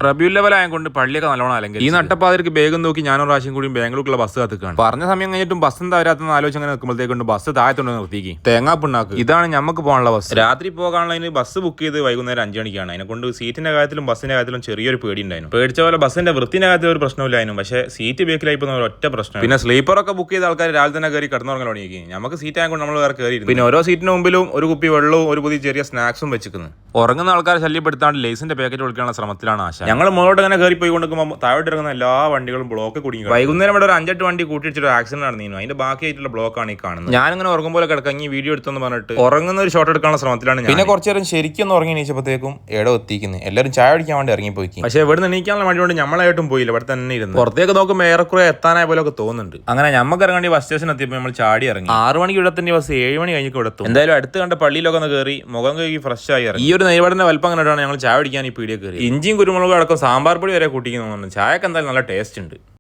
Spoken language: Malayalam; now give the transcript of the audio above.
റബിയുൽ ലെവൽ ആയതുകൊണ്ട് പള്ളിയൊക്കെ നല്ലോണം അല്ലെങ്കിൽ ഈ നട്ടപ്പാതിർക്ക് വേഗം നോക്കി ഞാനൊരു പ്രാവശ്യം കൂടി ബാംഗ്ലൂരിലുള്ള ബസ് കാത്തുക്കാണ്. പറഞ്ഞ സമയം കഴിഞ്ഞിട്ടും ബസ് എന്താ വരാത്തെന്ന് ആലോചിച്ച് അങ്ങനെ നിൽക്കുമ്പോഴത്തേക്കൊണ്ട് ബസ് താഴത്തോണ്ട് നിർത്തിക്ക് തേങ്ങാപ്പിണ്ണാക്ക്. ഇതാണ് നമുക്ക് പോകാനുള്ള ബസ്. രാത്രി പോകാനുള്ളതിന് ബസ് ബുക്ക് ചെയ്ത് വൈകുന്നേരം 5 മണിക്കാണ്. അതിനെക്കൊണ്ട് സീറ്റിന്റെ കാര്യത്തിലും ബസ്സിന്റെ കാര്യത്തിലും ചെറിയൊരു പേടി ഉണ്ടായിരുന്നു. പേടിച്ച പോലെ ബസ്സിന്റെ വൃത്തിന്റെ കാര്യത്തിൽ ഒരു പ്രശ്നമില്ലായിരുന്നു. പക്ഷേ സീറ്റ് ബേക്കിലായി പോകുന്ന ഒറ്റ പ്രശ്നം. പിന്നെ സ്ലീപ്പറൊക്കെ ബുക്ക് ചെയ്ത ആൾക്കാർ രാവിലെ തന്നെ കയറി കിടന്നുറങ്ങാൻ തുടങ്ങി. നമുക്ക് സീറ്റ് ആയതുകൊണ്ട് നമ്മൾ വേറെ കയറി. പിന്നെ ഓരോ സീറ്റിന് മുമ്പിലും ഒരു കുപ്പി വെള്ളവും ഒരു പുതിയ ചെറിയ സ്നാക്സും വെച്ചിരിക്കുന്നു. ഉറങ്ങുന്ന ആൾക്കാരെ ശല്യപ്പെടുത്താണ്ട് ലേസിന്റെ പാക്കറ്റ് കൊടുക്കാനുള്ള ശ്രമത്തിലാണ് ആശ. ഞങ്ങൾ മുകളോട്ട് അങ്ങനെ കയറി പോയി കൊണ്ടുമ്പോൾ താഴോട്ട് ഇറങ്ങുന്ന എല്ലാ വണ്ടികളും ബ്ലോക്ക് കുടുങ്ങി. വൈകുന്നേരം ഇവിടെ ഒരു 5-8 വണ്ടി കൂട്ടിയിട്ടൊരു ആക്സിഡന്റ് നടന്നിരുന്നു. അതിന്റെ ബാക്കിയായിട്ടുള്ള ബ്ലോക്കാണ് ഈ കാണുന്നത്. ഞാനിങ്ങനെ ഉറങ്ങുമ്പോൾ കിടക്കങ്ങി വീഡിയോ എടുത്തെന്ന് പറഞ്ഞിട്ട് ഉറങ്ങുന്ന ഒരു ഷോട്ട് എടുക്കാനുള്ള ശ്രമത്തിലാണ്. പിന്നെ കുറച്ചു നേരം ശരിക്കും ഉറങ്ങി നീച്ചപ്പോഴത്തേക്കും എവിടെ എത്തിക്കുന്നത് എല്ലാവരും ചായ അടിക്കാൻ വേണ്ടി ഇറങ്ങിപ്പോയി. പക്ഷേ ഇവിടെ നിന്ന് എണീക്കാനുള്ള വണ്ടി കൊണ്ട് നമ്മളായിട്ടും പോയില്ല. ഇവിടെ തന്നെ ഇരുന്നു പുറത്തേക്ക് നോക്കുമ്പോൾ ഏറെക്കുറെ എത്താനായ പോലെ ഒക്കെ തോന്നുന്നുണ്ട്. അങ്ങനെ നമുക്ക് ഇറങ്ങേണ്ടി ബസ് സ്റ്റേഷൻ എത്തിയപ്പോൾ നമ്മൾ ചാടി ഇറങ്ങി. 6 മണിക്ക് ഇവിടെ തന്നെ ബസ് 7 മണി കഴിഞ്ഞ് ഇവിടെ എത്തും. എന്തായാലും അടുത്ത് കണ്ട പള്ളിയിലൊക്കെ ഒന്ന് കയറി മുഖം കഴുകി ഫ്രഷ് ആയി ഇറങ്ങി. ഈ ഒരു നെയ്വടന്റെ വലുപ്പം കണ്ടിട്ടാണ് ഞങ്ങൾ ചായ അടിക്കാൻ ഈ പീടിയ കയറി. ഇഞ്ചിയും കുരുമുളകും അടക്കം സാമ്പാർ പൊടി വരെ കൂട്ടിക്കുന്നു. ചായക്ക് എന്തായാലും നല്ല ടേസ്റ്റ് ഉണ്ട്.